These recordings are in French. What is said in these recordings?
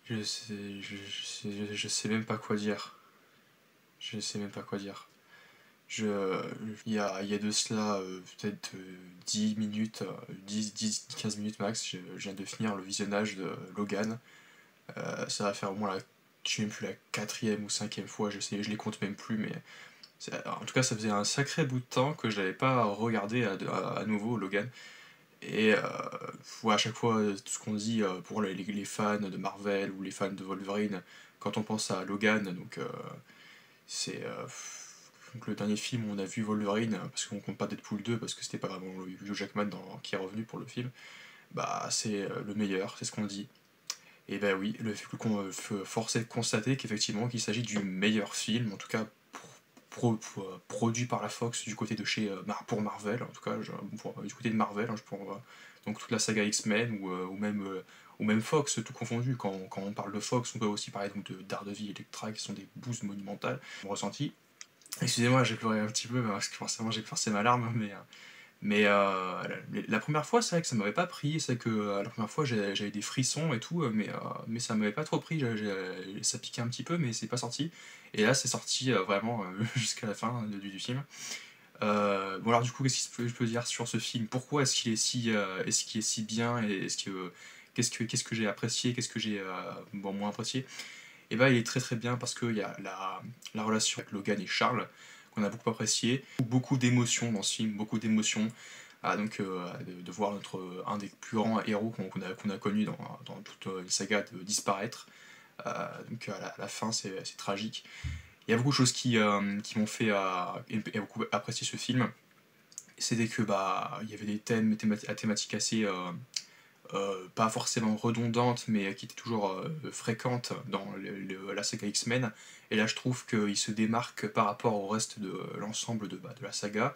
Je sais même pas quoi dire. Je sais même pas quoi dire. Il y a de cela peut-être 10 minutes, 15 minutes max, je viens de finir le visionnage de Logan. Ça va faire au moins je sais même plus la quatrième ou cinquième fois, je les compte même plus, mais en tout cas ça faisait un sacré bout de temps que je n'avais pas regardé à nouveau Logan. Et ouais, à chaque fois, tout ce qu'on dit pour les fans de Marvel ou les fans de Wolverine, quand on pense à Logan, c'est donc le dernier film où on a vu Wolverine, parce qu'on compte pas Deadpool 2 parce que c'était pas vraiment Hugh Jackman qui est revenu pour le film, bah c'est le meilleur, c'est ce qu'on dit. Et bah oui, force est de constater qu'effectivement qu'il s'agit du meilleur film, en tout cas produit par la Fox du côté de chez pour Marvel, en tout cas du côté de Marvel, hein, donc toute la saga X-Men ou même Fox, tout confondu. Quand on parle de Fox, on peut aussi parler donc de Daredevil et Elektra qui sont des boosts monumentales. Mon ressenti. Excusez-moi, j'ai pleuré un petit peu parce que forcément j'ai forcé ma larme, la première fois, c'est vrai que ça m'avait pas pris. C'est que la première fois, j'avais des frissons et tout, mais ça m'avait pas trop pris. Ça piquait un petit peu, mais c'est pas sorti. Et là, c'est sorti vraiment jusqu'à la fin du film. Bon, alors, du coup, qu'est-ce que je peux dire sur ce film? Pourquoi est-ce qu'il est si bien et qu'est-ce que j'ai apprécié, qu'est-ce que j'ai moins apprécié? Et bah, il est très très bien parce qu'il y a la relation avec Logan et Charles qu'on a beaucoup apprécié, beaucoup d'émotions dans ce film, beaucoup d'émotions. De voir un des plus grands héros qu'on a connu dans toute une saga de disparaître. À la fin, c'est tragique. Il y a beaucoup de choses qui m'ont fait beaucoup apprécier ce film. C'était que bah il y avait des thématiques assez pas forcément redondantes, mais qui étaient toujours fréquentes dans la saga X-Men. Et là, je trouve qu'il se démarque par rapport au reste de l'ensemble de la saga.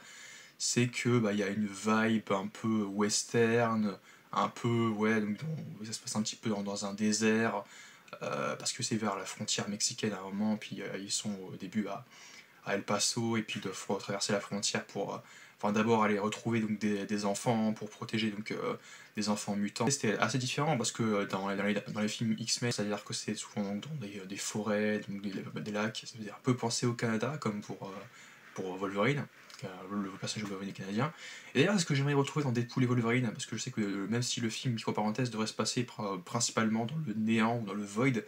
C'est que bah, il y a une vibe un peu western, un peu ça se passe un petit peu dans un désert, parce que c'est vers la frontière mexicaine à un moment, puis ils sont au début à El Paso, et puis ils doivent traverser la frontière pour d'abord aller retrouver donc des enfants pour protéger des enfants mutants. C'était assez différent parce que dans les films X-Men, c'est-à-dire que c'est souvent donc, dans des forêts, donc des lacs, ça faisait un peu penser au Canada, comme pour Wolverine, le personnage de Wolverine est canadien. Et d'ailleurs, c'est ce que j'aimerais retrouver dans Deadpool et Wolverine, parce que je sais que même si le film, micro parenthèse, devrait se passer principalement dans le néant ou dans le void,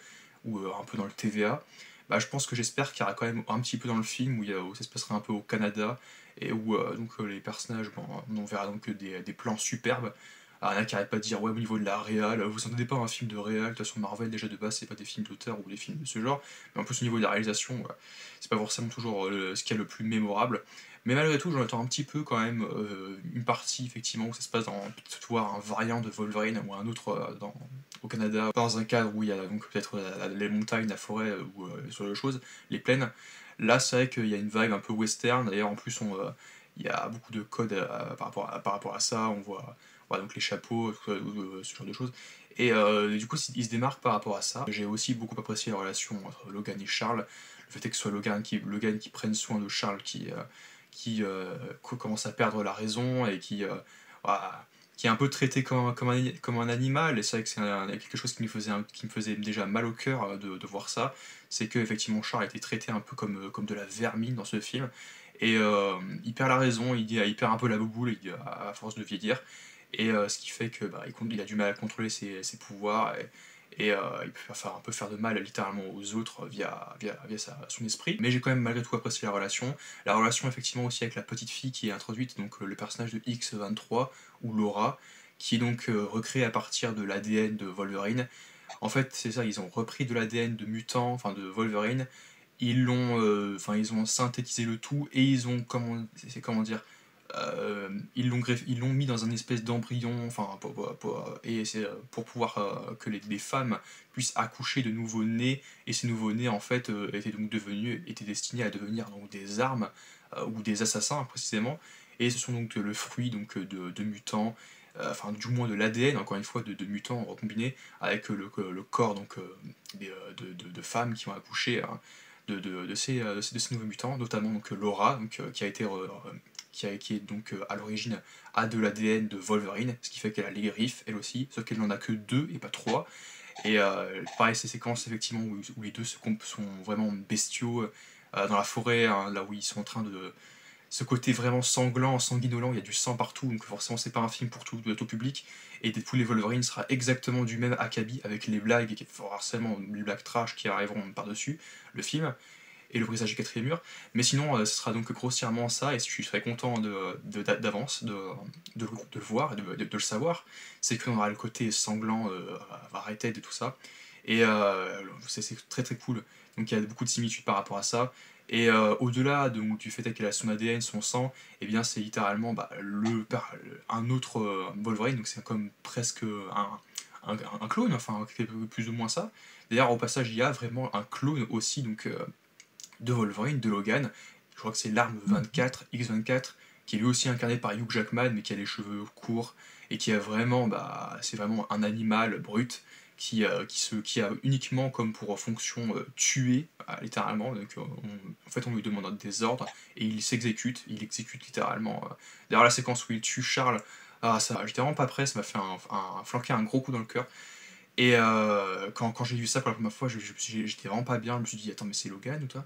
ou un peu dans le TVA, bah, je pense que j'espère qu'il y aura quand même un petit peu dans le film où ça se passera un peu au Canada et où les personnages, bon, on verra donc des plans superbes. Alors, il y en a qui arrêtent pas de dire ouais au niveau de la réal, vous entendez pas un film de réal, de toute façon Marvel déjà de base c'est pas des films d'auteur ou des films de ce genre, mais en plus au niveau de la réalisation, c'est pas forcément toujours ce qu'il y a le plus mémorable. Mais malgré tout, j'en attends un petit peu quand même une partie effectivement où ça se passe dans peut-être voir un variant de Wolverine ou un autre au Canada, dans un cadre où il y a donc peut-être les montagnes, la forêt ou ce genre de choses, les plaines. Là, c'est vrai qu'il y a une vibe un peu western. D'ailleurs, en plus, il y a beaucoup de codes par rapport à ça. On voit donc les chapeaux, ce genre de choses. Et du coup, il se démarque par rapport à ça. J'ai aussi beaucoup apprécié la relation entre Logan et Charles. Le fait que ce soit Logan qui prenne soin de Charles, qui commence à perdre la raison et voilà, qui est un peu traité comme un animal. Et c'est vrai que quelque chose qui me faisait déjà mal au cœur de voir ça. C'est que effectivement Charles a été traité un peu comme de la vermine dans ce film. Et il perd la raison, il perd un peu la bouboule à force de vieillir. Et ce qui fait que il a du mal à contrôler ses pouvoirs. Et il peut un peu faire de mal littéralement aux autres via son esprit. Mais j'ai quand même malgré tout apprécié la relation effectivement aussi avec la petite fille qui est introduite, donc le personnage de X23 ou Laura, qui est donc recréé à partir de l'ADN de Wolverine. En fait, c'est ça, ils ont repris de l'ADN de mutant, enfin de Wolverine, ils ont synthétisé le tout et ils ont comment dire, ils l'ont mis dans un espèce d'embryon, et c'est pour pouvoir que les femmes puissent accoucher de nouveaux-nés, et ces nouveaux-nés en fait étaient destinés à devenir donc des armes ou des assassins précisément, et ce sont donc le fruit donc de mutants, enfin du moins de l'ADN encore une fois de mutants recombinés avec le corps donc de femmes qui ont accouché hein, de ces nouveaux mutants, notamment donc Laura, qui est donc à l'origine a de l'ADN de Wolverine, ce qui fait qu'elle a les griffes, elle aussi, sauf qu'elle n'en a que deux et pas trois. Et pareil, ces séquences effectivement où les deux sont vraiment bestiaux dans la forêt, hein, là où ils sont en train de ce côté vraiment sanglant, sanguinolent, il y a du sang partout, donc forcément c'est pas un film pour tout public. Et Deadpool et Wolverine sera exactement du même acabit avec les blagues, et forcément les blagues trash qui arriveront par-dessus le film, et le brisage du quatrième mur. Mais sinon, ce sera donc grossièrement ça, et je suis très content d'avance de le voir, et de le savoir, c'est qu'on aura le côté sanglant, rated et tout ça. Et c'est très très cool. Donc il y a beaucoup de similitudes par rapport à ça. Et au-delà du fait qu'elle a son ADN, son sang, et bien c'est littéralement un autre Wolverine, donc c'est comme presque un clone, enfin plus ou moins ça. D'ailleurs au passage il y a vraiment un clone aussi donc de Wolverine, de Logan. Je crois que c'est l'arme 24, X24, qui est lui aussi incarné par Hugh Jackman, mais qui a les cheveux courts, et qui a vraiment, c'est vraiment un animal brut, qui a uniquement comme pour fonction tuer, littéralement. Donc, en fait, on lui demande des ordres, et il exécute littéralement. D'ailleurs, la séquence où il tue Charles, j'étais vraiment pas prêt, ça m'a fait flanquer un gros coup dans le cœur. Et quand j'ai vu ça pour la première fois, j'étais vraiment pas bien. Je me suis dit, attends, mais c'est Logan ou toi?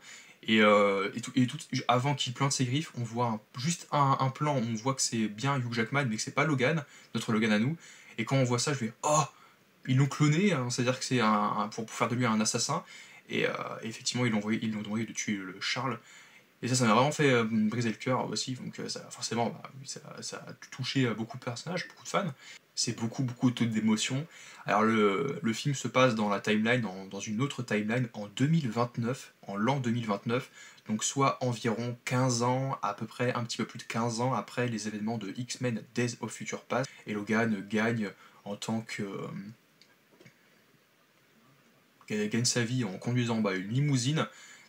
Avant qu'il plante ses griffes, on voit juste un plan, on voit que c'est bien Hugh Jackman, mais que c'est pas Logan, notre Logan à nous. Et quand on voit ça, je vais, oh, ils l'ont cloné, hein, c'est-à-dire que c'est pour faire de lui un assassin. Et effectivement, ils l'ont demandé de tuer le Charles. Et ça m'a vraiment fait briser le cœur aussi. Donc, forcément, ça a touché beaucoup de personnages, beaucoup de fans. C'est beaucoup d'émotions. Alors, le film se passe dans la timeline, dans une autre timeline, en 2029, en l'an 2029. Donc, soit environ 15 ans, à peu près un petit peu plus de 15 ans après les événements de X-Men Days of Future Past. Et Logan gagne en tant que. Gagne sa vie en conduisant une limousine.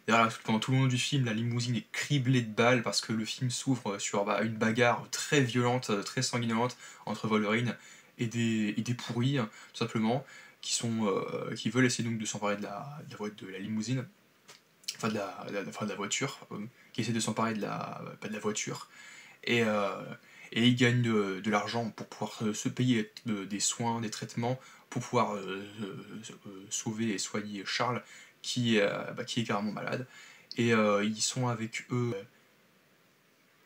D'ailleurs, pendant tout le long du film, la limousine est criblée de balles parce que le film s'ouvre sur une bagarre très violente, très sanguinolente entre Wolverine et des pourris, hein, tout simplement, qui veulent essayer donc de s'emparer de la limousine, enfin de la voiture, qui essaie de s'emparer pas de la voiture, et, euh, et ils gagnent de l'argent pour pouvoir se payer des soins, des traitements, pour pouvoir sauver et soigner Charles, qui est carrément malade. Et ils sont avec eux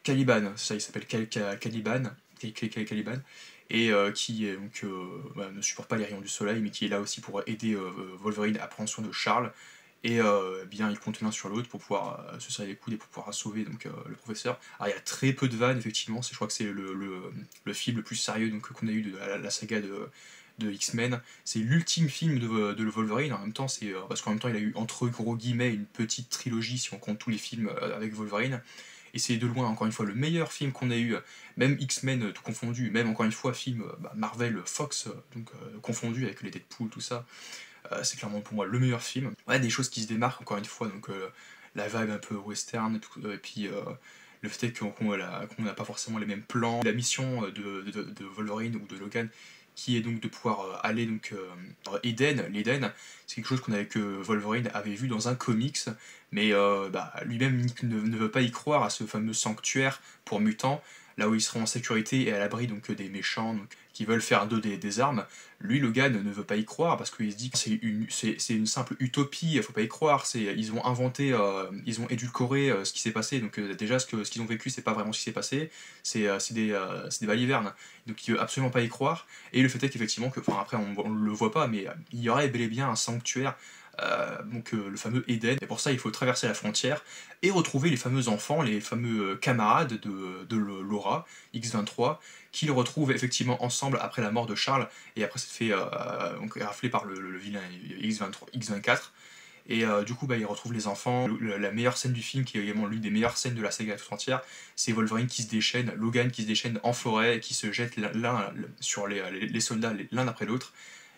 Caliban, c'est ça, il s'appelle Caliban, Caliban, et qui donc, ne supporte pas les rayons du soleil, mais qui est là aussi pour aider Wolverine à prendre soin de Charles. Et bien, ils comptent l'un sur l'autre pour pouvoir se serrer les coudes et pour pouvoir sauver donc, le professeur. Alors, il y a très peu de vannes, effectivement, je crois que c'est le film le plus sérieux donc, qu'on a eu de la saga de X-Men. C'est l'ultime film de Wolverine, en même temps, parce qu'en même temps, il a eu entre gros guillemets une petite trilogie si on compte tous les films avec Wolverine. Et c'est de loin, encore une fois, le meilleur film qu'on ait eu, même X-Men tout confondu, même encore une fois, film Marvel, Fox, donc confondu avec les Deadpool, tout ça. C'est clairement pour moi le meilleur film. Ouais, des choses qui se démarquent, encore une fois, donc la vibe un peu western, et puis le fait qu'on n'a pas forcément les mêmes plans. La mission de Wolverine ou de Logan, qui est donc de pouvoir aller donc dans l'Eden, c'est quelque chose que Wolverine avait vu dans un comics, mais lui-même ne veut pas y croire à ce fameux sanctuaire pour mutants, là où ils seront en sécurité et à l'abri donc des méchants donc, qui veulent faire d'eux des armes. Lui, Logan, ne veut pas y croire parce qu'il se dit que c'est une simple utopie, il faut pas y croire. Ils ont inventé, ils ont édulcoré ce qui s'est passé. Donc déjà, ce qu'ils ont vécu, c'est pas vraiment ce qui s'est passé. C'est des balivernes. Donc il veut absolument pas y croire. Et le fait est qu'effectivement, enfin après on le voit pas, mais il y aurait bel et bien un sanctuaire. Donc le fameux Eden, et pour ça il faut traverser la frontière et retrouver les fameux enfants, les fameux camarades de Laura, X23, qu'ils retrouvent effectivement ensemble après la mort de Charles, et après c'est fait donc, raflé par le vilain X23, X24. Et du coup, ils retrouvent les enfants. La meilleure scène du film, qui est également l'une des meilleures scènes de la saga tout entière, c'est Wolverine qui se déchaîne, Logan qui se déchaîne en forêt, qui se jette l'un sur les soldats l'un après l'autre,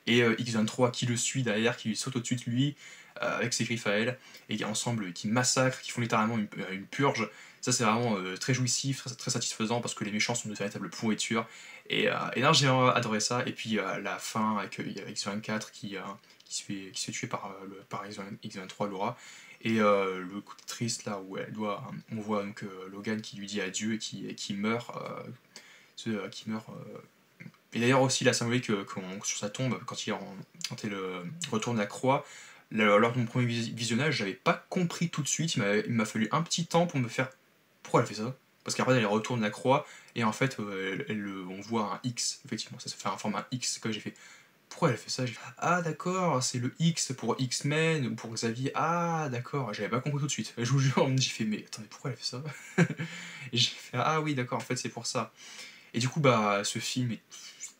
et X23 qui le suit derrière, qui lui saute au-dessus de lui, avec ses griffes à elle, et ensemble qui massacrent, qui font littéralement une purge. Ça c'est vraiment très jouissif, très satisfaisant, parce que les méchants sont de véritables pourritures. Et non, j'ai vraiment adoré ça. Et puis la fin avec X24 qui se fait tuer par X23 Laura. Et le coup triste là où on voit donc Logan qui lui dit adieu et qui meurt, qui meurt Et d'ailleurs aussi la symbolique sur sa tombe, quand il retourne la croix, lors de mon premier visionnage, j'avais pas compris tout de suite, il m'a fallu un petit temps pour me faire pourquoi elle fait ça. Parce qu'après elle retourne la croix, et en fait on voit un X, effectivement, ça se fait un format X, que j'ai fait pourquoi elle fait ça? J'ai fait, ah d'accord, c'est le X pour X-Men ou pour Xavier. Ah d'accord, j'avais pas compris tout de suite. Je vous jure, j'ai fait, mais attendez, pourquoi elle fait ça? Et j'ai fait, ah oui, d'accord, en fait c'est pour ça. Et du coup, bah, ce film est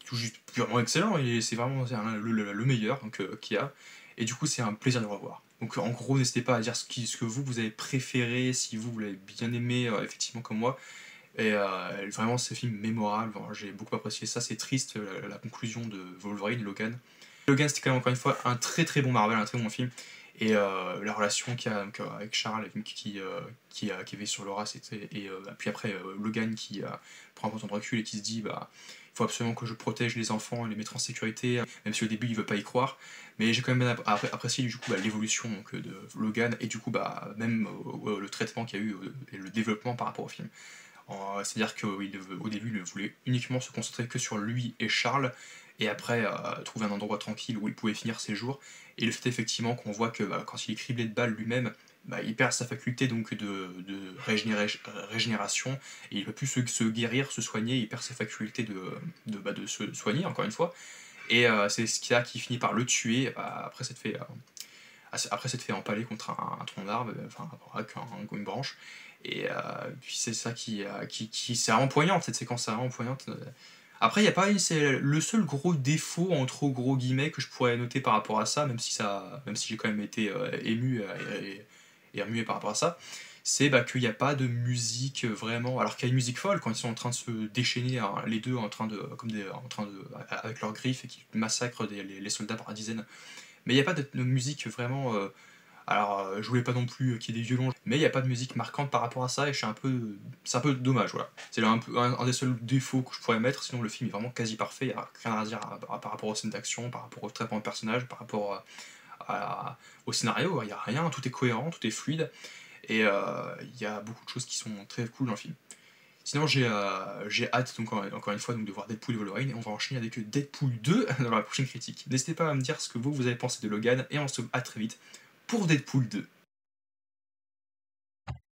tout juste purement excellent, et c'est vraiment le meilleur qu'il y a. Et du coup, c'est un plaisir de le revoir. Donc en gros, n'hésitez pas à dire ce que vous avez préféré, si vous l'avez bien aimé, effectivement comme moi. Et vraiment, c'est un film mémorable, j'ai beaucoup apprécié ça, c'est triste, la conclusion de Wolverine, Logan. Logan, c'était quand même encore une fois un très très bon Marvel, un très bon film. Et la relation qu'il y a donc, avec Charles, qui avait sur Laura, et puis après Logan qui prend un peu de recul et qui se dit bah il faut absolument que je protège les enfants et les mettre en sécurité, même si au début il veut pas y croire. Mais j'ai quand même apprécié du coup l'évolution de Logan, et du coup bah même le traitement qu'il y a eu et le développement par rapport au film. C'est-à-dire qu'au début, il voulait uniquement se concentrer que sur lui et Charles, et après trouver un endroit tranquille où il pouvait finir ses jours. Et le fait effectivement qu'on voit que bah, quand il est criblé de balles lui-même, bah, il perd sa faculté donc régénération, et il ne peut plus se guérir, se soigner, il perd sa faculté de se soigner, encore une fois. Et c'est ce qui finit par le tuer après s'être fait empaler contre un tronc d'arbre, enfin avec une branche. Et puis c'est ça c'est vraiment poignant, cette séquence est vraiment poignante. Après, il y a pas, c'est le seul gros défaut entre gros guillemets que je pourrais noter par rapport à ça, même si j'ai quand même été ému et remué par rapport à ça, c'est bah, qu'il n'y a pas de musique vraiment. Alors qu'il y a une musique folle quand ils sont en train de se déchaîner, hein, les deux avec leurs griffes, et qui massacrent les soldats par dizaines. Mais il n'y a pas de musique vraiment. Je voulais pas non plus qu'il y ait des violons, mais il n'y a pas de musique marquante par rapport à ça, et c'est un peu dommage, voilà. C'est un des seuls défauts que je pourrais mettre, sinon le film est vraiment quasi parfait, il n'y a rien à dire par rapport aux scènes d'action, par rapport au traitement de personnage, par rapport au scénario, il n'y a rien, tout est cohérent, tout est fluide, et il y a beaucoup de choses qui sont très cool dans le film. Sinon, j'ai hâte, donc, encore une fois, donc, de voir Deadpool et Wolverine, et on va enchaîner avec Deadpool 2 dans la prochaine critique. N'hésitez pas à me dire ce que vous avez pensé de Logan, et on se à très vite pour Deadpool 2.